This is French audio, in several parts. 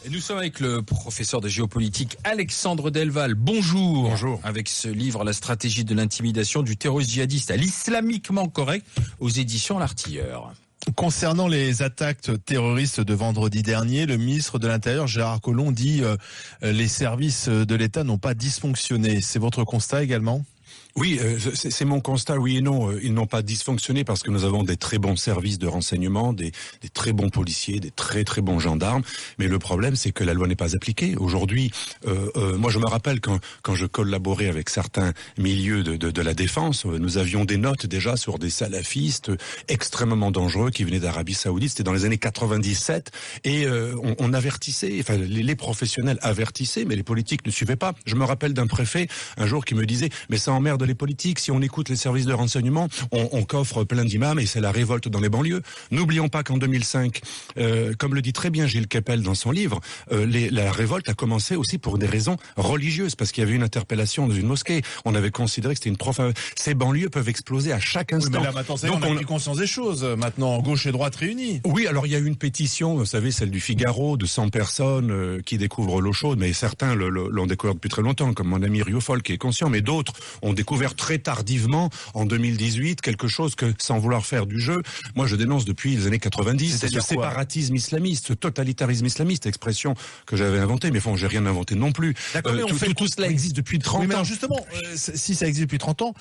Et nous sommes avec le professeur de géopolitique Alexandre Delval. Bonjour. Bonjour. Avec ce livre, La stratégie de l'intimidation du terroriste djihadiste à l'islamiquement correct, aux éditions L'Artilleur. Concernant les attaques terroristes de vendredi dernier, le ministre de l'Intérieur, Gérard Collomb, dit les services de l'État n'ont pas dysfonctionné. C'est votre constat également ? Oui, c'est mon constat, oui et non. Ils n'ont pas dysfonctionné parce que nous avons des très bons services de renseignement, des très bons policiers, des très très bons gendarmes. Mais le problème, c'est que la loi n'est pas appliquée. Aujourd'hui, moi je me rappelle quand je collaborais avec certains milieux de la défense, nous avions des notes déjà sur des salafistes extrêmement dangereux qui venaient d'Arabie Saoudite. C'était dans les années 97 et on avertissait, enfin les professionnels avertissaient, mais les politiques ne suivaient pas. Je me rappelle d'un préfet un jour qui me disait « mais ça emmerde les politiques, si on écoute les services de renseignement, on coffre plein d'imams et c'est la révolte dans les banlieues. » N'oublions pas qu'en 2005, comme le dit très bien Gilles Kepel dans son livre, la révolte a commencé aussi pour des raisons religieuses, parce qu'il y avait une interpellation dans une mosquée. On avait considéré que c'était une Ces banlieues peuvent exploser à chaque instant. Oui, mais là maintenant, on a pris conscience des choses. Maintenant, gauche et droite réunies. Oui, alors il y a eu une pétition, vous savez, celle du Figaro, de 100 personnes qui découvrent l'eau chaude, mais certains l'ont découvert depuis très longtemps, comme mon ami Rioufol qui est conscient, mais d'autres ont découvert très tardivement, en 2018, quelque chose que, sans vouloir faire du jeu, moi je dénonce depuis les années 90, c'est le séparatisme islamiste, ce totalitarisme islamiste, expression que j'avais inventée, mais bon, j'ai rien inventé non plus. Tout cela existe depuis 30 ans. Oui, mais alors justement, si ça existe depuis 30 ans,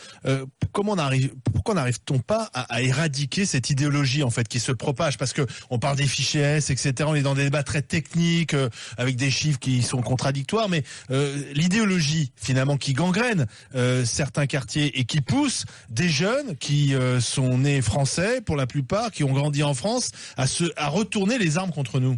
pourquoi n'arrive-t-on pas à éradiquer cette idéologie, en fait, qui se propage? Parce que on parle des fichiers S, etc., on est dans des débats très techniques, avec des chiffres qui sont contradictoires, mais l'idéologie, finalement, qui gangrène certains quartiers et qui pousse des jeunes qui sont nés français, pour la plupart, qui ont grandi en France, à retourner les armes contre nous.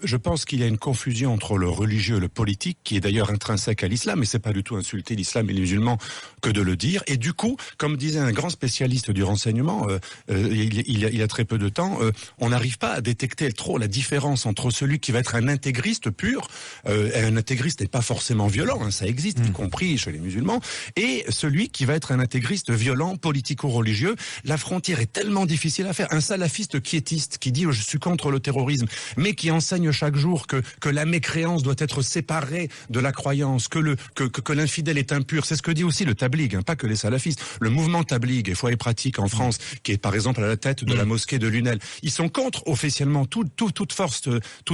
Je pense qu'il y a une confusion entre le religieux et le politique, qui est d'ailleurs intrinsèque à l'islam, mais c'est pas du tout insulter l'islam et les musulmans que de le dire. Et du coup, comme disait un grand spécialiste du renseignement, il y a très peu de temps, on n'arrive pas à détecter trop la différence entre celui qui va être un intégriste pur, un intégriste n'est pas forcément violent, hein, ça existe, y compris chez les musulmans, et celui qui va être un intégriste violent, politico-religieux. La frontière est tellement difficile à faire. Un salafiste quiétiste qui dit « je suis contre le terrorisme », mais qui enseigne chaque jour que la mécréance doit être séparée de la croyance, que l'infidèle est impur. C'est ce que dit aussi le tabligh, hein, pas que les salafistes. Le mouvement tabligh et foi et pratique en France, qui est par exemple à la tête de la mosquée de Lunel, ils sont contre officiellement toute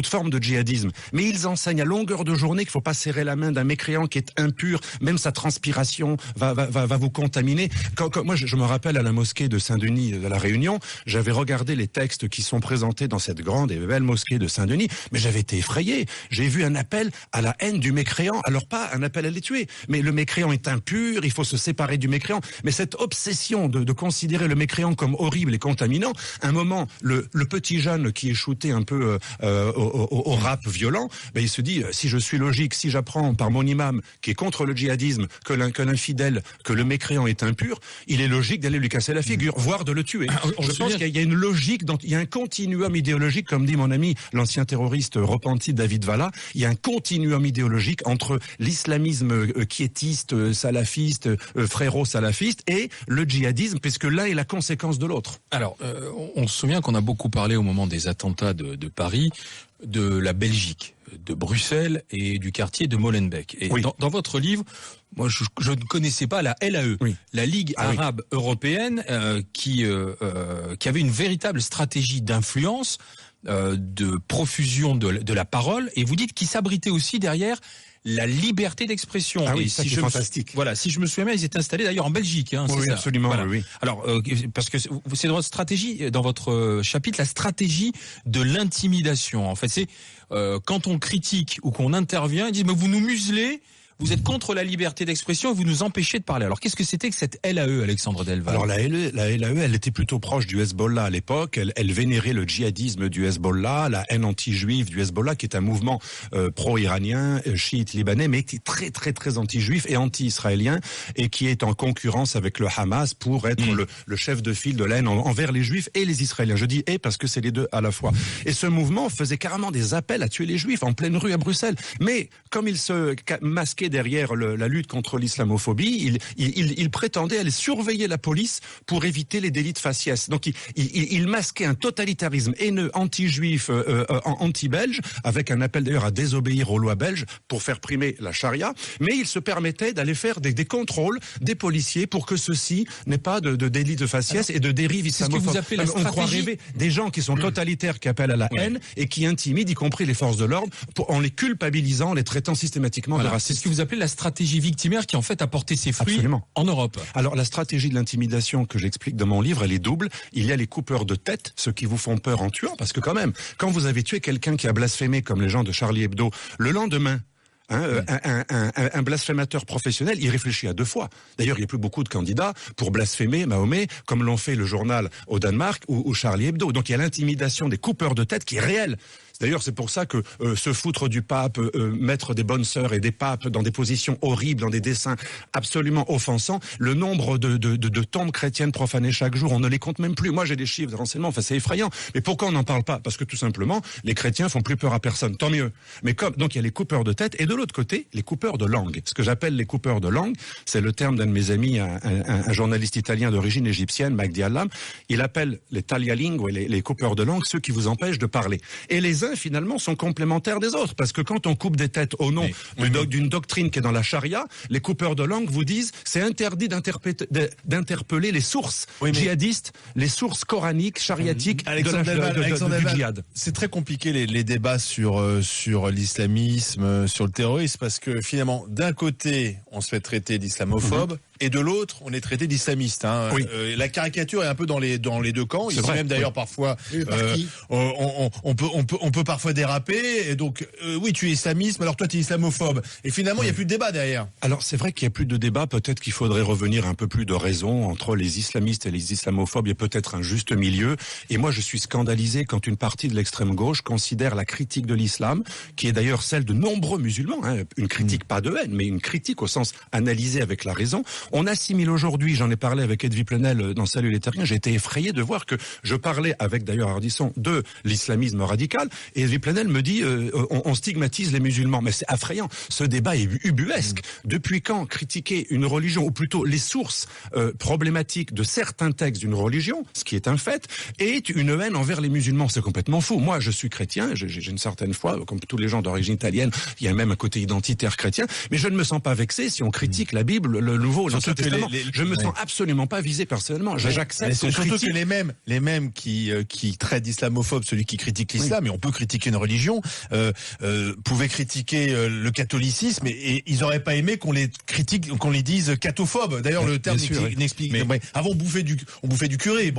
forme de djihadisme. Mais ils enseignent à longueur de journée qu'il ne faut pas serrer la main d'un mécréant qui est impur, même sa transpiration va vous contaminer. Moi, je me rappelle à la mosquée de Saint-Denis de la Réunion, j'avais regardé les textes qui sont présentés dans cette grande et belle mosquée de Saint-Denis, mais j'avais été effrayé. J'ai vu un appel à la haine du mécréant. Alors pas un appel à les tuer, mais le mécréant est impur, il faut se séparer du mécréant. Mais cette obsession de considérer le mécréant comme horrible et contaminant, un moment, le petit jeune qui est shooté un peu au rap violent, ben il se dit, si je suis logique, si j'apprends par mon imam qui est contre le djihadisme que l'infidèle, que le mécréant est impur, il est logique d'aller lui casser la figure, voire de le tuer. Je pense qu'il y a une logique, il y a un continuum idéologique, comme dit mon ami, l'ancien terroriste repenti David Valla, il y a un continuum idéologique entre l'islamisme quiétiste, salafiste, frérot-salafiste et le djihadisme, puisque l'un est la conséquence de l'autre. Alors, on se souvient qu'on a beaucoup parlé au moment des attentats de Paris, de la Belgique, de Bruxelles et du quartier de Molenbeek. Et oui. Dans votre livre, moi je ne connaissais pas la LAE, oui. La Ligue arabe européenne, qui avait une véritable stratégie d'influence, de profusion de la parole, et vous dites qu'il s'abritait aussi derrière la liberté d'expression. Ah oui, et ça c'est fantastique. Voilà, si je me souviens bien, ils étaient installés d'ailleurs en Belgique. Hein, oui, c'est ça. Absolument. Voilà. Oui. Alors, parce que c'est dans votre stratégie, dans votre chapitre, la stratégie de l'intimidation. En fait, c'est quand on critique ou qu'on intervient, ils disent mais vous nous muselez. Vous êtes contre la liberté d'expression et vous nous empêchez de parler. Alors, qu'est-ce que c'était que cette LAE, Alexandre Delval? Alors, la LAE, elle était plutôt proche du Hezbollah à l'époque. Elle vénérait le djihadisme du Hezbollah, la haine anti-juive du Hezbollah, qui est un mouvement pro-iranien, chiite libanais, mais qui est très, très, très anti-juif et anti-israélien, et qui est en concurrence avec le Hamas pour être le chef de file de la haine envers les juifs et les israéliens. Je dis « et » parce que c'est les deux à la fois. Et ce mouvement faisait carrément des appels à tuer les juifs en pleine rue à Bruxelles. Mais, comme il se masquait caché derrière la lutte contre l'islamophobie. Il prétendait aller surveiller la police pour éviter les délits de faciès. Donc il masquait un totalitarisme haineux, anti-juif, anti-belge, avec un appel d'ailleurs à désobéir aux lois belges pour faire primer la charia. Mais il se permettait d'aller faire des contrôles des policiers pour que ceux-ci n'aient pas de délits de faciès et de dérive islamophobe. C'est ce que vous appelez la stratégie. On croit rêver des gens qui sont totalitaires, qui appellent à la haine et qui intimident, y compris les forces de l'ordre, en les culpabilisant, en les traitant systématiquement de racistes. C'est ce que vous appelez la stratégie victimaire qui en fait a porté ses fruits. Absolument. En Europe. Alors la stratégie de l'intimidation que j'explique dans mon livre, elle est double. Il y a les coupeurs de tête, ceux qui vous font peur en tuant, parce que quand même, quand vous avez tué quelqu'un qui a blasphémé comme les gens de Charlie Hebdo, le lendemain, un blasphémateur professionnel, il réfléchit à 2 fois. D'ailleurs, il n'y a plus beaucoup de candidats pour blasphémer Mahomet, comme l'ont fait le journal au Danemark ou Charlie Hebdo. Donc il y a l'intimidation des coupeurs de tête qui est réelle. D'ailleurs, c'est pour ça que se foutre du pape, mettre des bonnes sœurs et des papes dans des positions horribles, dans des dessins absolument offensants, le nombre de tombes chrétiennes profanées chaque jour, on ne les compte même plus. Moi, j'ai des chiffres de renseignements, enfin c'est effrayant. Mais pourquoi on n'en parle pas? Parce que tout simplement, les chrétiens font plus peur à personne. Tant mieux. Mais donc il y a les coupeurs de tête et de l'autre côté, les coupeurs de langue. Ce que j'appelle les coupeurs de langue, c'est le terme d'un de mes amis, un journaliste italien d'origine égyptienne, Magdi Allam. Il appelle les taglialingue, les coupeurs de langue, ceux qui vous empêchent de parler. Et les finalement sont complémentaires des autres, parce que quand on coupe des têtes au nom d'une doctrine qui est dans la charia, les coupeurs de langue vous disent c'est interdit d'interpeller les sources djihadistes, les sources coraniques, chariatiques du djihad. C'est très compliqué les débats sur l'islamisme, sur le terrorisme, parce que finalement d'un côté on se fait traiter d'islamophobe, et de l'autre, on est traité d'islamiste. La caricature est un peu dans les 2 camps. Ici même d'ailleurs parfois, on peut parfois déraper. Et donc, oui, tu es islamiste, mais alors toi, tu es islamophobe. Et finalement, il n'y a plus de débat derrière. Alors, c'est vrai qu'il n'y a plus de débat. Peut-être qu'il faudrait revenir un peu plus de raison entre les islamistes et les islamophobes. Il y a peut-être un juste milieu. Et moi, je suis scandalisé quand une partie de l'extrême gauche considère la critique de l'islam, qui est d'ailleurs celle de nombreux musulmans, une critique pas de haine, mais une critique au sens analysé avec la raison. On assimile aujourd'hui, j'en ai parlé avec Edwy Plenel dans Salut les Terriens, j'ai été effrayé de voir que je parlais avec d'ailleurs Ardisson de l'islamisme radical, et Edwy Plenel me dit on stigmatise les musulmans. Mais c'est effrayant, ce débat est ubuesque. Depuis quand critiquer une religion, ou plutôt les sources problématiques de certains textes d'une religion, ce qui est un fait, est une haine envers les musulmans? C'est complètement fou. Moi, je suis chrétien, j'ai une certaine foi, comme tous les gens d'origine italienne, il y a même un côté identitaire chrétien, mais je ne me sens pas vexé si on critique la Bible, le Nouveau, l'Ancien Testament. Je me sens absolument pas visé personnellement. J'accepte. Surtout que les mêmes qui traitent d'islamophobe celui qui critique l'islam, et on peut critiquer une religion, pouvaient critiquer le catholicisme, et ils auraient pas aimé qu'on les critique, qu'on les dise cathophobes. D'ailleurs, le terme n'explique. Avant, on bouffait du curé.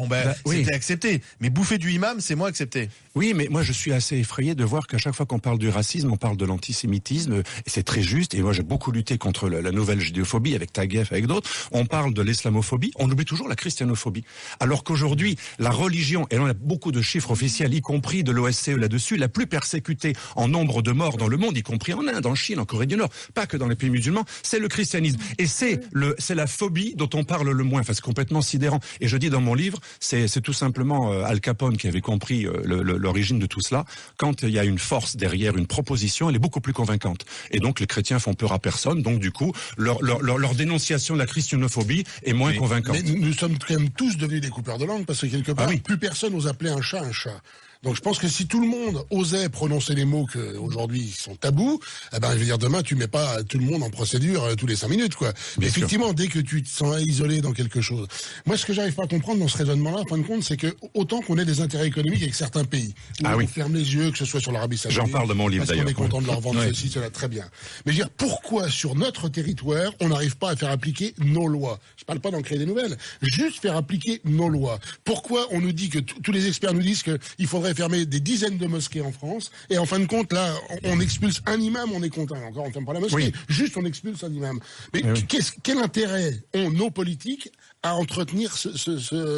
C'était accepté. Mais bouffer du imam, c'est moins accepté. Oui, mais moi je suis assez effrayé de voir qu'à chaque fois qu'on parle du racisme, on parle de l'antisémitisme, et c'est très juste, et moi j'ai beaucoup lutté contre la nouvelle judéophobie avec Taguieff, avec d'autres, on parle de l'islamophobie, on oublie toujours la christianophobie. Alors qu'aujourd'hui, la religion, et on a beaucoup de chiffres officiels, y compris de l'OSCE là-dessus, la plus persécutée en nombre de morts dans le monde, y compris en Inde, en Chine, en Corée du Nord, pas que dans les pays musulmans, c'est le christianisme. Et c'est la phobie dont on parle le moins, enfin c'est complètement sidérant. Et je dis dans mon livre, c'est tout simplement Al Capone qui avait compris l'origine de tout cela. Quand il y a une force derrière une proposition, elle est beaucoup plus convaincante. Et donc les chrétiens font peur à personne, donc du coup, leur dénonciation de la christianophobie est moins convaincante. Mais nous sommes quand même tous devenus des coupeurs de langue, parce que quelque part, plus personne n'ose appeler un chat un chat. Donc je pense que si tout le monde osait prononcer les mots que aujourd'hui sont tabous, je veux dire, demain tu mets pas tout le monde en procédure tous les 5 minutes, quoi. Mais effectivement, dès que tu te sens isolé dans quelque chose. Moi, ce que j'arrive pas à comprendre dans ce raisonnement-là, en fin de compte, c'est que autant qu'on ait des intérêts économiques avec certains pays, où on ferme les yeux, que ce soit sur l'Arabie Saoudite. J'en parle de mon livre d'ailleurs. Parce qu'on est content de leur vendre ceci, cela, très bien. Mais je veux dire, pourquoi sur notre territoire, on n'arrive pas à faire appliquer nos lois? Je parle pas d'en créer des nouvelles, juste faire appliquer nos lois. Pourquoi on nous dit que tous les experts nous disent qu'il faudrait fermer des dizaines de mosquées en France, et en fin de compte, là, on expulse un imam, on est content. Encore, on ferme pas la mosquée, juste on expulse un imam. Mais quel intérêt ont nos politiques à entretenir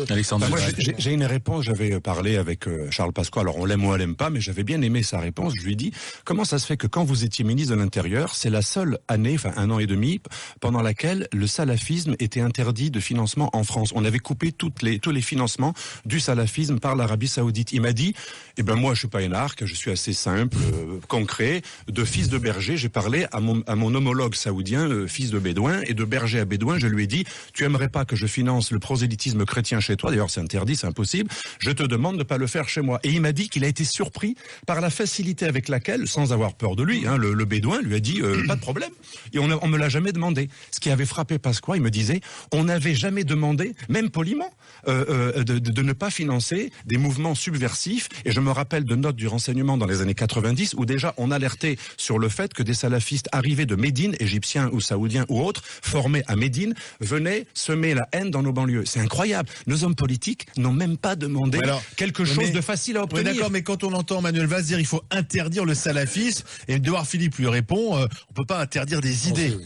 Alexandre, moi, j'ai une réponse. J'avais parlé avec Charles Pasqua. Alors on l'aime ou on l'aime pas, mais j'avais bien aimé sa réponse. Je lui ai dit comment ça se fait que quand vous étiez ministre de l'Intérieur, c'est la seule année, enfin 1 an et demi, pendant laquelle le salafisme était interdit de financement en France. On avait coupé tous les financements du salafisme par l'Arabie Saoudite. Il m'a dit, eh ben moi je suis pas énarque, je suis assez simple, concret, de fils de berger. J'ai parlé à mon homologue saoudien, fils de bédouin, et de berger à bédouin, je lui ai dit, tu aimerais pas que je finance le prosélytisme chrétien chez toi? D'ailleurs, c'est interdit, c'est impossible. Je te demande de ne pas le faire chez moi. Et il m'a dit qu'il a été surpris par la facilité avec laquelle, sans avoir peur de lui, le bédouin lui a dit, pas de problème. Et on me l'a jamais demandé. Ce qui avait frappé Pasqua, il me disait, on n'avait jamais demandé, même poliment, de ne pas financer des mouvements subversifs. Et je me rappelle de notes du renseignement dans les années 90 où déjà on alertait sur le fait que des salafistes arrivés de Médine, égyptiens ou saoudiens ou autres, formés à Médine, venaient semer la haine dans nos banlieues. C'est incroyable. Nos hommes politiques n'ont même pas demandé quelque chose de facile à obtenir. D'accord, mais quand on entend Manuel Valls dire il faut interdire le salafisme, et Édouard Philippe lui répond, on peut pas interdire des idées.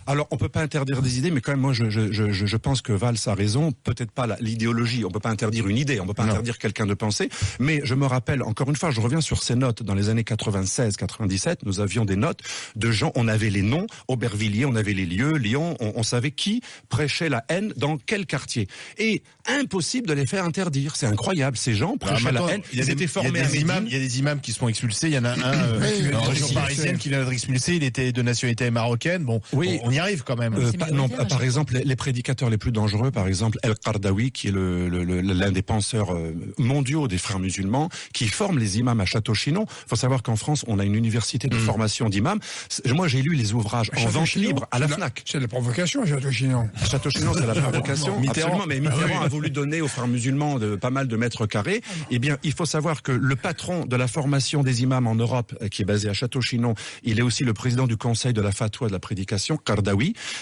Alors, on peut pas interdire des idées, mais quand même, moi, je pense que Valls a raison. Peut-être pas l'idéologie. On peut pas interdire une idée. On peut pas interdire quelqu'un de penser. Mais je me rappelle, encore une fois, je reviens sur ces notes. Dans les années 96, 97, nous avions des notes de gens, on avait les noms, Aubervilliers, on avait les lieux, Lyon, on savait qui prêchait la haine dans quel quartier. Et impossible de les faire interdire. C'est incroyable. Ces gens prêchaient la haine. Ils étaient formés à Médine. Il y a des imams qui se font expulser. Il y en a un, en région parisienne qui vient d'être expulsé. Il était de nationalité marocaine. Bon, oui. On y arrive quand même. Par exemple, les prédicateurs les plus dangereux, par exemple, El Qardawi, qui est l'un des penseurs mondiaux des frères musulmans, qui forme les imams à Château-Chinon. Il faut savoir qu'en France, on a une université de formation d'imams. Moi, j'ai lu les ouvrages en vente libre à la FNAC. C'est la provocation, Château-Chinon. Château-Chinon, c'est la provocation. Absolument, mais Mitterrand a voulu donner aux frères musulmans pas mal de mètres carrés. Eh bien, il faut savoir que le patron de la formation des imams en Europe, qui est basé à Château-Chinon, il est aussi le président du conseil de la fatwa de la prédication, Qardawi.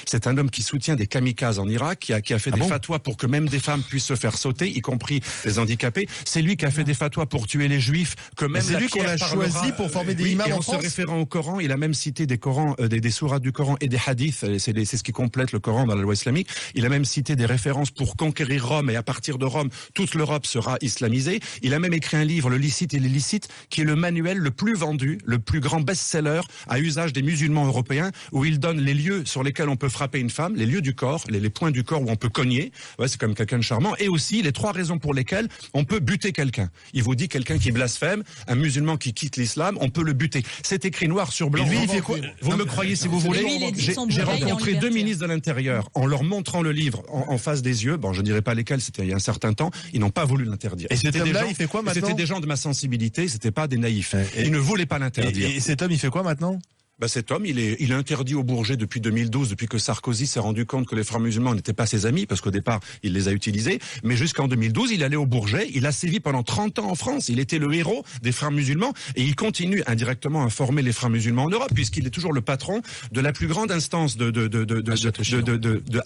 C'est un homme qui soutient des kamikazes en Irak, qui a fait des fatwas pour que même des femmes puissent se faire sauter, y compris les handicapés. C'est lui qui a fait des fatwas pour tuer les juifs, que même c'est lui qu'on a choisi pour former des imams en France. En se référant au Coran, il a même cité des Corans, des sourates du Coran et des hadiths. C'est ce qui complète le Coran dans la loi islamique. Il a même cité des références pour conquérir Rome, et à partir de Rome, toute l'Europe sera islamisée. Il a même écrit un livre, Le licite et l'illicite, qui est le manuel le plus vendu, le plus grand best-seller à usage des musulmans européens, où il donne les lieux sur lesquels on peut frapper une femme, les lieux du corps, les points du corps où on peut cogner, c'est comme quelqu'un de charmant, et aussi les 3 raisons pour lesquelles on peut buter quelqu'un. Il vous dit quelqu'un qui blasphème, un musulman qui quitte l'islam, on peut le buter. C'est écrit noir sur blanc. Lui, il fait quoi? Vous me croyez si vous voulez. J'ai rencontré 2 ministres de l'Intérieur en leur montrant le livre en face des yeux. Bon, je dirais pas lesquels, c'était il y a un certain temps. Ils n'ont pas voulu l'interdire. Et cet homme-là, il fait quoi maintenant? C'était des gens de ma sensibilité, c'était pas des naïfs. Ils ne voulaient pas l'interdire. Et cet homme, il fait quoi maintenant? Cet homme, il est interdit au Bourget depuis 2012, depuis que Sarkozy s'est rendu compte que les frères musulmans n'étaient pas ses amis, parce qu'au départ, il les a utilisés. Mais jusqu'en 2012, il allait au Bourget, il a sévi pendant 30 ans en France. Il était le héros des frères musulmans, et il continue indirectement à former les frères musulmans en Europe, puisqu'il est toujours le patron de la plus grande instance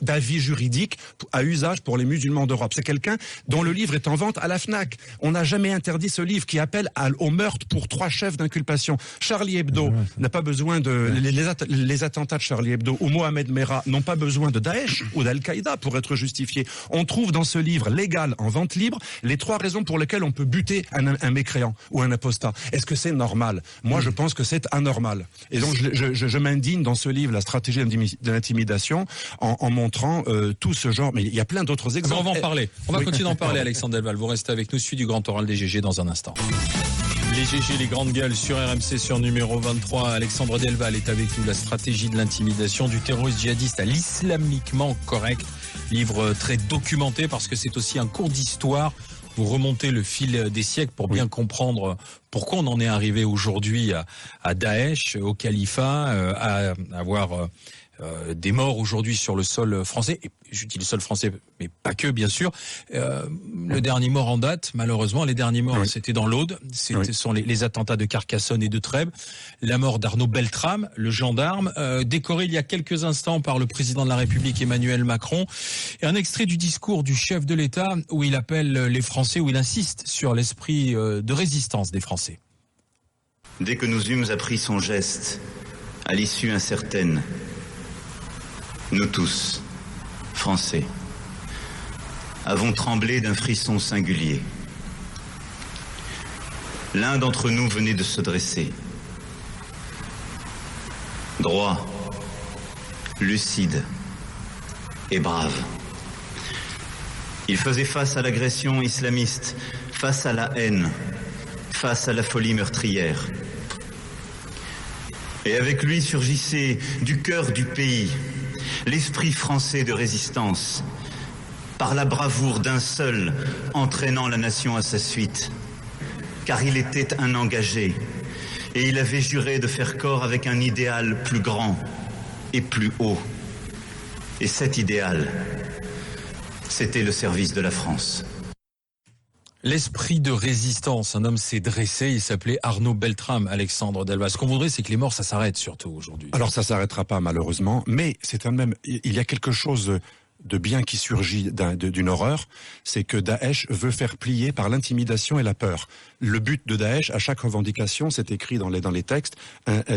d'avis juridique à usage pour les musulmans d'Europe. C'est quelqu'un dont le livre est en vente à la FNAC. On n'a jamais interdit ce livre qui appelle au meurtre pour 3 chefs d'inculpation. Charlie Hebdo n'a pas besoin les attentats de Charlie Hebdo ou Mohamed Merah n'ont pas besoin de Daesh ou d'Al-Qaïda pour être justifiés. On trouve dans ce livre légal, en vente libre, les 3 raisons pour lesquelles on peut buter un mécréant ou un apostat. Est-ce que c'est normal? Moi, je pense que c'est anormal. Et donc, je m'indigne dans ce livre, La stratégie de l'intimidation, en montrant tout ce genre. Mais il y a plein d'autres exemples. On va en parler. On va continuer d'en parler, Alexandre Delval. Vous restez avec nous, suite du grand oral des GG dans un instant. Les GG, les grandes gueules sur RMC sur numéro 23. Alexandre Delval est avec nous. La stratégie de l'intimidation du terroriste djihadiste à l'islamiquement correct. Livre très documenté parce que c'est aussi un cours d'histoire. Vous remontez le fil des siècles pour bien comprendre pourquoi on en est arrivé aujourd'hui à Daesh, au califat, à avoir des morts aujourd'hui sur le sol français. Et je dis le sol français, mais pas que, bien sûr. Le dernier mort en date, malheureusement, les derniers morts, c'était dans l'Aude. Ce sont les attentats de Carcassonne et de Trèbes. La mort d'Arnaud Beltrame, le gendarme, décoré il y a quelques instants par le président de la République Emmanuel Macron. Et un extrait du discours du chef de l'État où il appelle les Français, où il insiste sur l'esprit de résistance des Français. Dès que nous eûmes appris son geste, à l'issue incertaine, nous tous, Français, avons tremblé d'un frisson singulier. L'un d'entre nous venait de se dresser. Droit, lucide et brave. Il faisait face à l'agression islamiste, face à la haine, face à la folie meurtrière. Et avec lui surgissait du cœur du pays l'esprit français de résistance, par la bravoure d'un seul entraînant la nation à sa suite. Car il était un engagé et il avait juré de faire corps avec un idéal plus grand et plus haut. Et cet idéal, c'était le service de la France. L'esprit de résistance, un homme s'est dressé, il s'appelait Arnaud Beltrame, Alexandre Delval. Ce qu'on voudrait, c'est que les morts, ça s'arrête surtout aujourd'hui. Alors ça s'arrêtera pas malheureusement, mais c'est un même, il y a quelque chose de bien qui surgit d'une horreur, c'est que Daesh veut faire plier par l'intimidation et la peur. Le but de Daesh, à chaque revendication, c'est écrit dans les textes,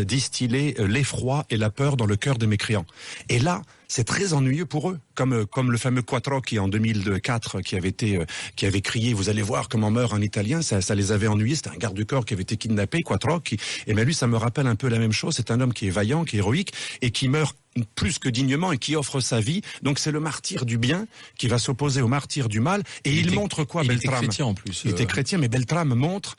distiller l'effroi et la peur dans le cœur des mécréants. Et là, c'est très ennuyeux pour eux, comme le fameux Quattro qui en 2004 qui avait crié vous allez voir comment meurt un Italien, ça les avait ennuyés, c'était un garde du corps qui avait été kidnappé, Quattro, et bien lui ça me rappelle un peu la même chose, c'est un homme qui est vaillant, qui est héroïque et qui meurt plus que dignement et qui offre sa vie. Donc c'est le martyr du bien qui va s'opposer au martyr du mal. Et il montre quoi, Beltrame? Il était chrétien en plus. Il était chrétien, mais Beltrame montre,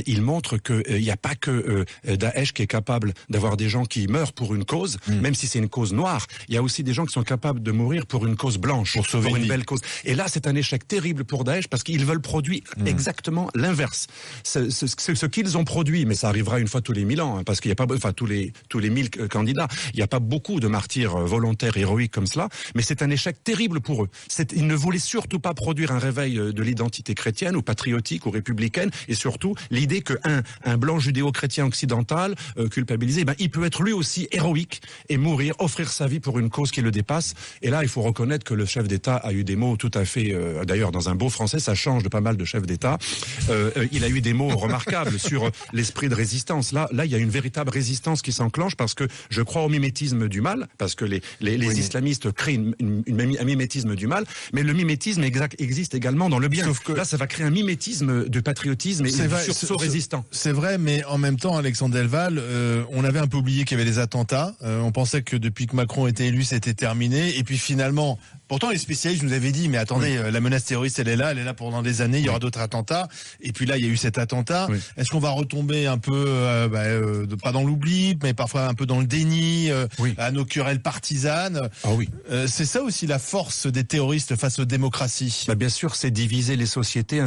il montre que il n'y a pas que Daesh qui est capable d'avoir des gens qui meurent pour une cause, même si c'est une cause noire. Il y a aussi des gens qui sont capables de mourir pour une cause blanche, pour sauver une belle cause. Et là, c'est un échec terrible pour Daesh parce qu'ils veulent produire exactement l'inverse. Ce qu'ils ont produit, mais ça arrivera une fois tous les 1000 ans, parce qu'il n'y a pas, enfin tous les 1000 candidats, il n'y a pas beaucoup de martyrs volontaires, héroïques comme cela, mais c'est un échec terrible pour eux. Ils ne voulaient surtout pas produire un réveil de l'identité chrétienne ou patriotique ou républicaine, et surtout l'idée qu'un blanc judéo-chrétien occidental culpabilisé, il peut être lui aussi héroïque et mourir, offrir sa vie pour une cause qui le dépasse. Et là, il faut reconnaître que le chef d'État a eu des mots tout à fait, d'ailleurs dans un beau français, ça change de pas mal de chefs d'État, il a eu des mots remarquables sur l'esprit de résistance. Là, il y a une véritable résistance qui s'enclenche parce que je crois au mimétisme du mal, parce que les islamistes créent un mimétisme du mal, mais le mimétisme existe également dans le bien. Sauf que là, ça va créer un mimétisme de patriotisme et de sursaut résistant. C'est vrai, mais en même temps, Alexandre Delval, on avait un peu oublié qu'il y avait les attentats. On pensait que depuis que Macron était élu, c'était terminé. Et puis finalement, pourtant les spécialistes nous avaient dit, mais attendez, la menace terroriste, elle est là pendant des années, il y aura d'autres attentats. Et puis là, il y a eu cet attentat. Est-ce qu'on va retomber un peu, pas dans l'oubli, mais parfois un peu dans le déni, à nos querelles partisanes? C'est ça aussi la force des terroristes face aux démocraties. Bien sûr, c'est diviser les sociétés,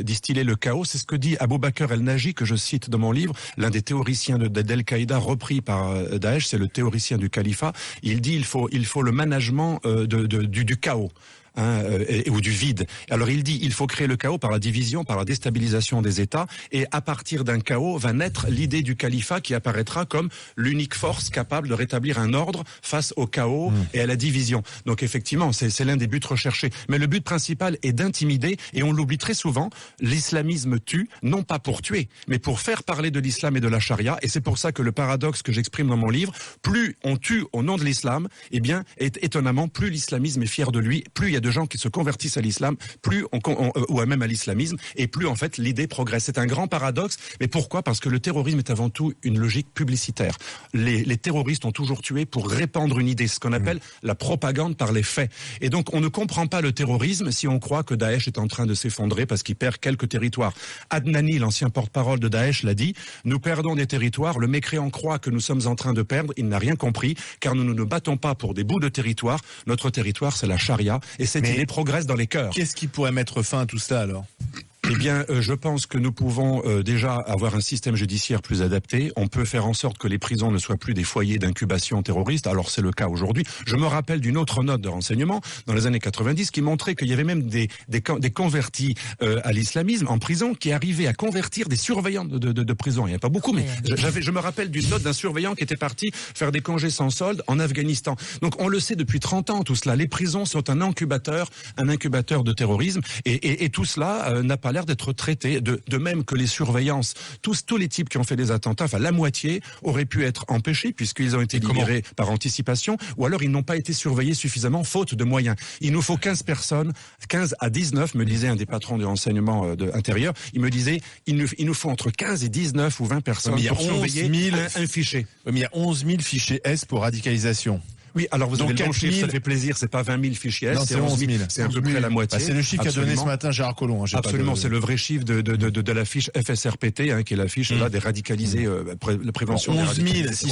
distiller le chaos. C'est ce que dit Abou Bakr el-Naji, que je cite dans mon livre, l'un des théoriciens d'Al-Qaïda repris par Daesh, c'est le théoricien du califat. Il dit il faut le management du chaos. Ou du vide. Alors il dit il faut créer le chaos par la division, par la déstabilisation des États, et à partir d'un chaos va naître l'idée du califat qui apparaîtra comme l'unique force capable de rétablir un ordre face au chaos et à la division. Donc effectivement, c'est l'un des buts recherchés. Mais le but principal est d'intimider, et on l'oublie très souvent, l'islamisme tue, non pas pour tuer, mais pour faire parler de l'islam et de la charia, et c'est pour ça que le paradoxe que j'exprime dans mon livre, plus on tue au nom de l'islam, étonnamment, plus l'islamisme est fier de lui, plus il y a de gens qui se convertissent à l'islam, plus ou même à l'islamisme, et plus en fait l'idée progresse. C'est un grand paradoxe, mais pourquoi? Parce que le terrorisme est avant tout une logique publicitaire. Les terroristes ont toujours tué pour répandre une idée, ce qu'on appelle la propagande par les faits. Et donc on ne comprend pas le terrorisme si on croit que Daesh est en train de s'effondrer parce qu'il perd quelques territoires. Adnani, l'ancien porte-parole de Daesh, l'a dit, nous perdons des territoires, le mécréant croit que nous sommes en train de perdre, il n'a rien compris, car nous ne nous battons pas pour des bouts de territoire, notre territoire c'est la charia, et cette idée progresse dans les cœurs. Qu'est-ce qui pourrait mettre fin à tout cela alors ? Eh bien, je pense que nous pouvons déjà avoir un système judiciaire plus adapté. On peut faire en sorte que les prisons ne soient plus des foyers d'incubation terroriste. Alors, c'est le cas aujourd'hui. Je me rappelle d'une autre note de renseignement dans les années 90 qui montrait qu'il y avait même des convertis à l'islamisme en prison qui arrivaient à convertir des surveillants de prison. Il n'y a pas beaucoup, mais je me rappelle d'une note d'un surveillant qui était parti faire des congés sans solde en Afghanistan. Donc, on le sait depuis 30 ans, tout cela. Les prisons sont un incubateur de terrorisme, et tout cela n'a pas l'air l'air d'être traités de même que les surveillances. Tous les types qui ont fait des attentats, enfin la moitié, auraient pu être empêchés puisqu'ils ont été libérés par anticipation, ou alors ils n'ont pas été surveillés suffisamment faute de moyens. Il nous faut 15 personnes, 15 à 19, me disait un des patrons du renseignement intérieur. Il me disait, il nous faut entre 15 et 19 ou 20 personnes pour surveiller un fichier. Mais il y a 11 000 fichiers S pour radicalisation. Oui, alors vous avez le bon chiffre, ça fait plaisir, c'est pas 20 000 fichiers S, c'est 11 000. C'est à peu près la moitié. Bah, c'est le chiffre qu'a donné ce matin Gérard Collomb. Absolument, c'est le vrai chiffre de la fiche FSRPT, qui est la fiche là, des radicalisés, la prévention des 11 000, si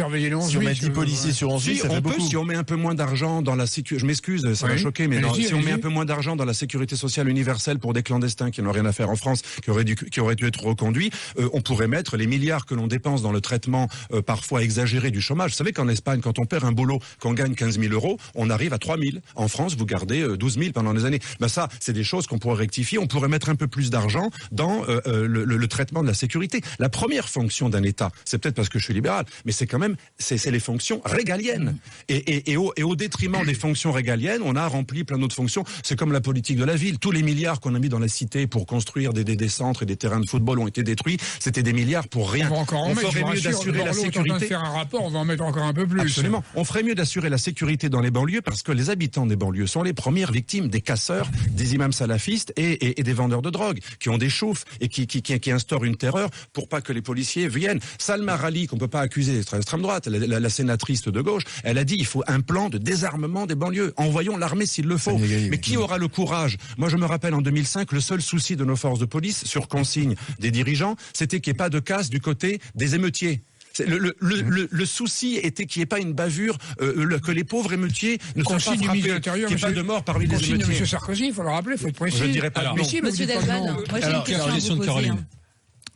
on met 10 policiers sur 11 000, ça fait beaucoup. Si on met un peu moins d'argent dans la sécurité, je m'excuse, ça va choquer, mais si on met un peu moins d'argent dans la sécurité sociale universelle pour des clandestins qui n'ont rien à faire en France, qui auraient dû être reconduits, on pourrait mettre les milliards que l'on dépense dans le traitement parfois exagéré du chômage. Vous savez qu'en Espagne, quand on perd un boulot, qu'on gagne 15 000 euros, on arrive à 3 000. En France, vous gardez 12 000 pendant des années. Ben ça, c'est des choses qu'on pourrait rectifier. On pourrait mettre un peu plus d'argent dans le traitement de la sécurité. La première fonction d'un État, c'est peut-être parce que je suis libéral, mais c'est quand même, c'est les fonctions régaliennes. Et au détriment des fonctions régaliennes, on a rempli plein d'autres fonctions. C'est comme la politique de la ville. Tous les milliards qu'on a mis dans la cité pour construire des centres et des terrains de football ont été détruits. C'était des milliards pour rien. On ferait mieux d'assurer la sécurité. De faire un rapport, on va en mettre encore un peu plus. Absolument. On ferait mieux d'assurer la sécurité dans les banlieues parce que les habitants des banlieues sont les premières victimes des casseurs, des imams salafistes et des vendeurs de drogue qui ont des chauffes et qui instaurent une terreur pour pas que les policiers viennent. Salma Rali, qu'on peut pas accuser d'être extrême droite, la sénatrice de gauche, elle a dit il faut un plan de désarmement des banlieues. Envoyons l'armée s'il le faut. Mais qui aura le courage? Moi, je me rappelle en 2005, le seul souci de nos forces de police, sur consigne des dirigeants, c'était qu'il n'y ait pas de casse du côté des émeutiers. Le souci était qu'il n'y ait pas une bavure, que les pauvres émeutiers ne soient pas frappés, qu'il n'y ait pas de mort parmi les émeutiers. M. Sarkozy, il faut le rappeler, il faut être précis. Je ne dirais pas non. Monsieur Delval, moi j'ai une question à vous poser.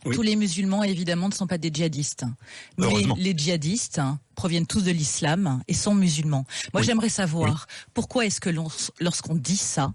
Oui. Tous les musulmans, évidemment, ne sont pas des djihadistes. Mais les djihadistes proviennent tous de l'islam et sont musulmans. Moi, j'aimerais savoir pourquoi est-ce que lorsqu'on dit ça,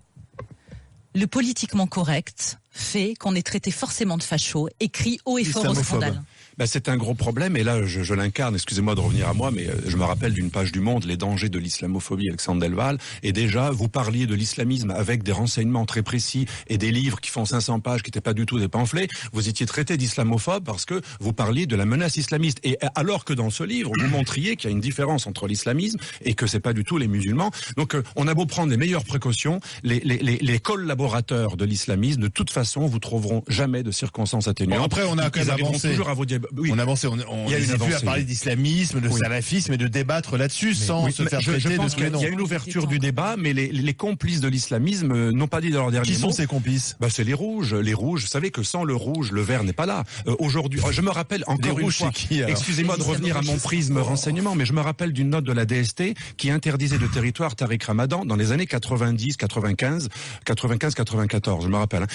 le politiquement correct fait qu'on est traité forcément de facho et crie haut et fort au scandale. Ben, c'est un gros problème et là je l'incarne, excusez-moi de revenir à moi, mais je me rappelle d'une page du Monde, les dangers de l'islamophobie, Alexandre Delval, et déjà vous parliez de l'islamisme avec des renseignements très précis et des livres qui font 500 pages qui n'étaient pas du tout des pamphlets, vous étiez traité d'islamophobe parce que vous parliez de la menace islamiste, et alors que dans ce livre vous montriez qu'il y a une différence entre l'islamisme et que c'est pas du tout les musulmans. Donc on a beau prendre les meilleures précautions, les collaborateurs de l'islamisme de toute façon vous trouveront jamais de circonstances atténuantes. Bon, après on a quand même avancé. Toujours à vos on avance, on est plus à parler d'islamisme, de salafisme et de débattre là-dessus sans se faire traiter de ce que non. Il y a une ouverture du débat, mais les complices de l'islamisme n'ont pas dit dans leur dernier mot. Qui sont ces complices? Bah, c'est les rouges. Les rouges, vous savez que sans le rouge, le vert n'est pas là. Aujourd'hui, je me rappelle encore une fois, excusez-moi de revenir à mon prisme renseignement, mais je me rappelle d'une note de la DST qui interdisait de territoire Tariq Ramadan dans les années 90, 95, 94, je me rappelle.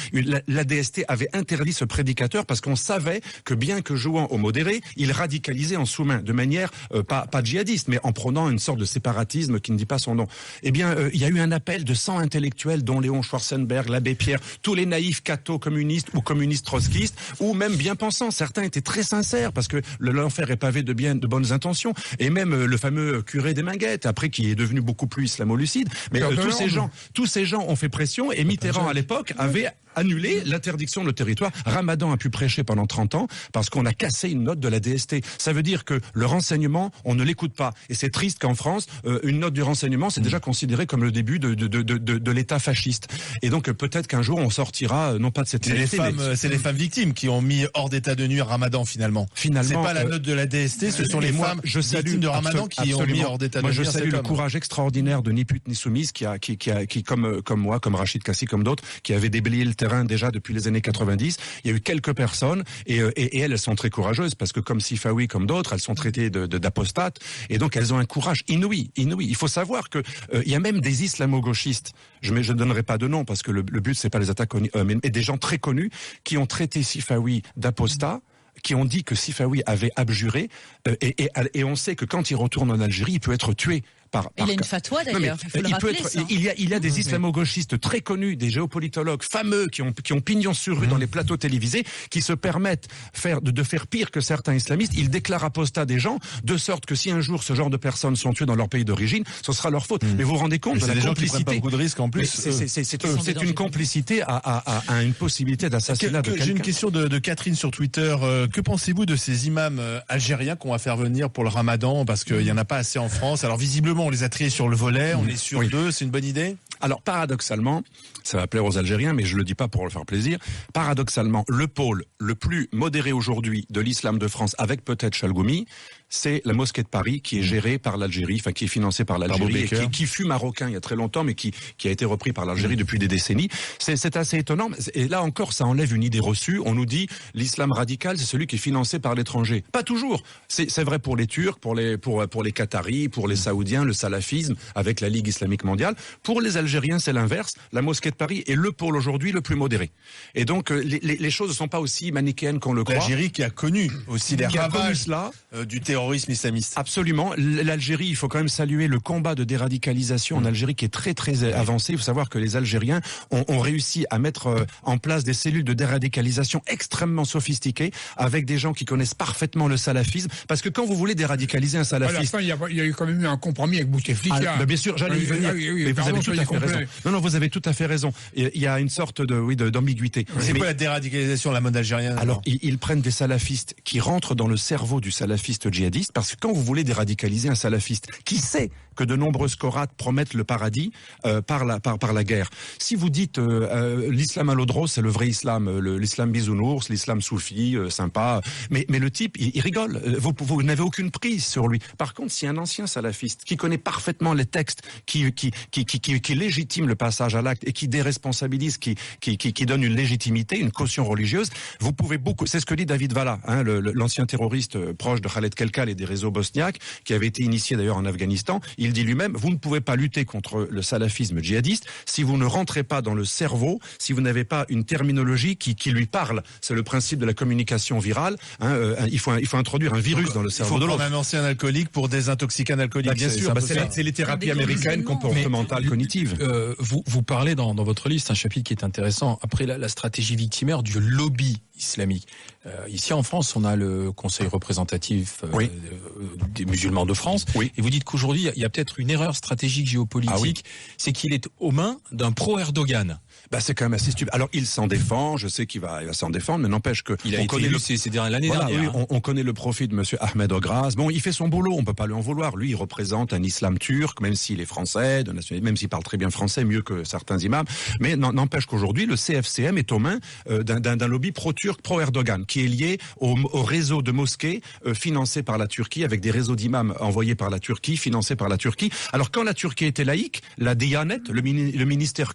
La DST avait interdit ce prédicateur parce qu'on savait que bien que jouant au modéré, il radicalisait en sous-main, de manière pas djihadiste, mais en prenant une sorte de séparatisme qui ne dit pas son nom. Eh bien, il y a eu un appel de 100 intellectuels, dont Léon Schwarzenberg, l'abbé Pierre, tous les naïfs cathos communistes ou communistes trotskistes, ou même bien pensants. Certains étaient très sincères, parce que l'enfer est pavé de bonnes intentions. Et même le fameux curé des Minguettes, après qui est devenu beaucoup plus islamo-lucide. Mais tous ces gens ont fait pression, et Mitterrand, à l'époque, avait annulé l'interdiction de le territoire. Ramadan a pu prêcher pendant 30 ans parce qu'on a cassé une note de la DST. Ça veut dire que le renseignement, on ne l'écoute pas. Et c'est triste qu'en France, une note du renseignement, c'est déjà considéré comme le début de l'État fasciste. Et donc peut-être qu'un jour, on sortira, non pas de cette réalité, c'est les femmes victimes qui ont mis hors d'état de nuire Ramadan finalement. C'est pas la note de la DST, ce sont les femmes victimes de Ramadan qui ont mis hors d'état de nuire. Moi, je salue le courage extraordinaire de Ni pute ni soumise qui comme moi, comme Rachid Kassi, comme d'autres, qui avait déblayé le terrain déjà depuis les années 90. Il y a eu quelques personnes et elles sont très courageuses parce que comme Sifawi, comme d'autres, elles sont traitées d'apostates et donc elles ont un courage inouï. Il faut savoir que il y a même des islamo-gauchistes. Je ne donnerai pas de nom parce que le but c'est pas les attaques, mais des gens très connus qui ont traité Sifawi d'apostat, qui ont dit que Sifawi avait abjuré et on sait que quand il retourne en Algérie, il peut être tué. Il a une fatwa d'ailleurs, il faut le rappeler. Il y a des islamo-gauchistes très connus, des géopolitologues fameux qui ont pignon sur rue dans les plateaux télévisés, qui se permettent de faire pire que certains islamistes. Ils déclarent apostat des gens, de sorte que si un jour ce genre de personnes sont tuées dans leur pays d'origine, ce sera leur faute. Mais vous vous rendez compte de la complicité. C'est des gens qui prennent pas beaucoup de risques en plus. C'est une complicité à une possibilité d'assassinat de quelqu'un. J'ai une question de Catherine sur Twitter. Que pensez-vous de ces imams algériens qu'on va faire venir pour le Ramadan, parce qu'il y en a pas assez en France? Alors visiblement on les a triés sur le volet, on est sur 2, c'est une bonne idée? Alors paradoxalement, ça va plaire aux Algériens, mais je le dis pas pour leur faire plaisir. Paradoxalement, le pôle le plus modéré aujourd'hui de l'islam de France, avec peut-être Chalgoumi, c'est la mosquée de Paris, qui est gérée par l'Algérie, enfin qui est financée par l'Algérie, et qui fut marocain il y a très longtemps, mais qui a été repris par l'Algérie depuis des décennies. C'est assez étonnant. Et là encore, ça enlève une idée reçue. On nous dit l'islam radical, c'est celui qui est financé par l'étranger. Pas toujours. C'est vrai pour les Turcs, pour les Qataris, pour les Saoudiens, le salafisme avec la Ligue islamique mondiale. Pour les Algériens, c'est l'inverse. La mosquée de Paris est le pôle aujourd'hui le plus modéré. Et donc les choses ne sont pas aussi manichéennes qu'on le croit. L'Algérie qui a connu aussi les ravages du terrorisme islamiste. Absolument. L'Algérie, il faut quand même saluer le combat de déradicalisation en Algérie qui est très très avancé. Il faut savoir que les Algériens ont réussi à mettre en place des cellules de déradicalisation extrêmement sophistiquées, avec des gens qui connaissent parfaitement le salafisme. Parce que quand vous voulez déradicaliser un salafiste... À la fin, il y a eu quand même eu un compromis avec Bouteflika. Bien sûr, j'allais y venir. Mais vous avez tout à fait raison. Non, vous avez tout à fait raison. Il y a une sorte d'ambiguïté. C'est quoi la déradicalisation, la mode algérienne? Alors, ils prennent des salafistes qui rentrent dans le cerveau du salafiste djihadiste, parce que quand vous voulez déradicaliser un salafiste qui sait que de nombreuses corates promettent le paradis par la guerre. Si vous dites l'islam à l'eau de rose, c'est le vrai islam, l'islam bisounours, l'islam soufi, sympa, mais le type, il rigole. Vous n'avez aucune prise sur lui. Par contre, si un ancien salafiste qui connaît parfaitement les textes, qui légitime le passage à l'acte et qui déresponsabilise, qui donne une légitimité, une caution religieuse, vous pouvez beaucoup. C'est ce que dit David Valla, l'ancien terroriste proche de Khaled Kelkal et des réseaux bosniaques, qui avait été initié d'ailleurs en Afghanistan. Il dit lui-même, vous ne pouvez pas lutter contre le salafisme djihadiste si vous ne rentrez pas dans le cerveau, si vous n'avez pas une terminologie qui lui parle. C'est le principe de la communication virale. Il faut introduire un virus dans le cerveau de l'autre. Il faut prendre un ancien alcoolique pour désintoxiquer un alcoolique. Bien sûr, c'est les thérapies américaines comportementales cognitives. Vous parlez dans votre livre, c'est un chapitre qui est intéressant, après la stratégie victimaire du lobby islamique. Ici en France, on a le Conseil représentatif des musulmans de France, et vous dites qu'aujourd'hui, il y a peut-être une erreur stratégique géopolitique, c'est qu'il est aux mains d'un pro-Erdogan. C'est quand même assez stupide. Alors il s'en défend, je sais qu'il va s'en défendre, mais n'empêche que il a été élu l'année dernière. Oui, on connaît le profil de monsieur Ahmed Ograz. Bon, il fait son boulot, on peut pas lui en vouloir. Lui, il représente un islam turc, même s'il est français, même s'il parle très bien français, mieux que certains imams. Mais n'empêche qu'aujourd'hui, le CFCM est aux mains d'un lobby pro-turc, pro-Erdogan, qui est lié au réseau de mosquées financé par la Turquie, avec des réseaux d'imams envoyés par la Turquie, financés par la Turquie. Alors quand la Turquie était laïque, la Diyanet, le ministère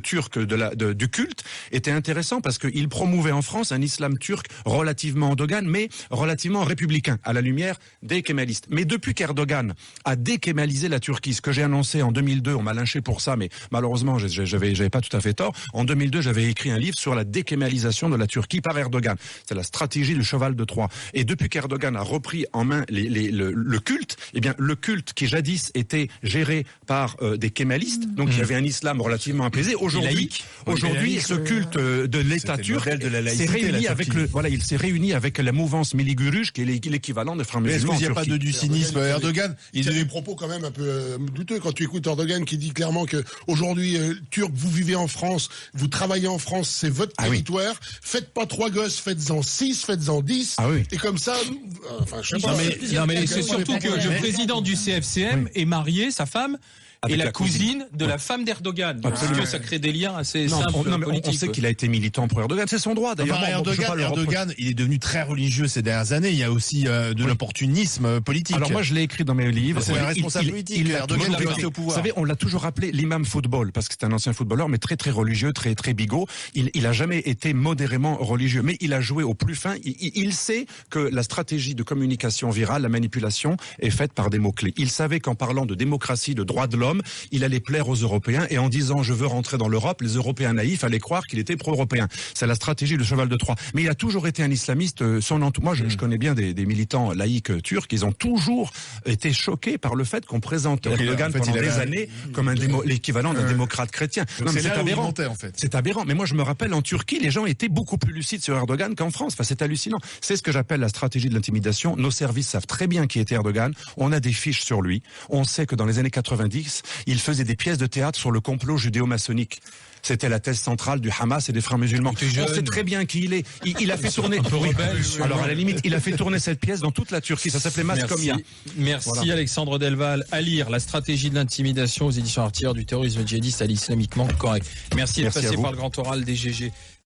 turc du culte, était intéressant parce qu'il promouvait en France un islam turc relativement endogane, mais relativement républicain, à la lumière des kémalistes. Mais depuis qu'Erdogan a dékémalisé la Turquie, ce que j'ai annoncé en 2002, on m'a lynché pour ça, mais malheureusement, j'avais pas tout à fait tort. En 2002, j'avais écrit un livre sur la dékémalisation de la Turquie par Erdogan. C'est la stratégie du cheval de Troie. Et depuis qu'Erdogan a repris en main le culte, le culte qui jadis était géré par des kémalistes, donc il y avait un islam relativement apaisé. Aujourd'hui, ce culte de l'État turc s'est réuni il s'est réuni avec la mouvance Miliguruj, qui est l'équivalent des frères musulmans. Est-ce qu'il n'y a pas du cynisme? Erdogan, il a des propos quand même un peu douteux quand tu écoutes Erdogan qui dit clairement que aujourd'hui, Turc, vous vivez en France, vous travaillez en France, c'est votre territoire. Faites pas 3 gosses, faites-en 6, faites-en 10. Et comme ça, je sais pas. Non mais c'est surtout que le président du CFCM est marié, sa femme, et la cousine de la femme d'Erdogan. Absolument. Ça crée des liens assez simples. On sait qu'il a été militant pour Erdogan. C'est son droit, d'ailleurs. Erdogan, il est devenu très religieux ces dernières années. Il y a aussi de l'opportunisme politique. Alors moi, je l'ai écrit dans mes livres. C'est un responsable politique. Erdogan est resté au pouvoir. Vous savez, on l'a toujours appelé l'imam football, parce que c'est un ancien footballeur, mais très très religieux, très très bigot. Il a jamais été modérément religieux, mais il a joué au plus fin. Il sait que la stratégie de communication virale, la manipulation, est faite par des mots-clés. Il savait qu'en parlant de démocratie, de droits de l'homme, homme, il allait plaire aux Européens, et en disant je veux rentrer dans l'Europe, les Européens naïfs allaient croire qu'il était pro-européen. C'est la stratégie du cheval de Troie. Mais il a toujours été un islamiste. Moi, je connais bien des militants laïcs turcs. Ils ont toujours été choqués par le fait qu'on présente Erdogan pendant des années comme l'équivalent d'un démocrate chrétien. C'est aberrant. En fait. C'est aberrant. Mais moi, je me rappelle, en Turquie, les gens étaient beaucoup plus lucides sur Erdogan qu'en France. Enfin, c'est hallucinant. C'est ce que j'appelle la stratégie de l'intimidation. Nos services savent très bien qui était Erdogan. On a des fiches sur lui. On sait que dans les années 90, il faisait des pièces de théâtre sur le complot judéo-maçonnique. C'était la thèse centrale du Hamas et des frères musulmans. On sait très bien qui il est. Il a fait tourner. Alors à la limite, il a fait tourner cette pièce dans toute la Turquie. Ça s'appelait Mascomia. Merci voilà. Alexandre Delval. À lire La stratégie de l'intimidation aux éditions Artillerie du terrorisme djihadiste à l'islamiquement correct. Merci d'être passé par le grand oral des GG.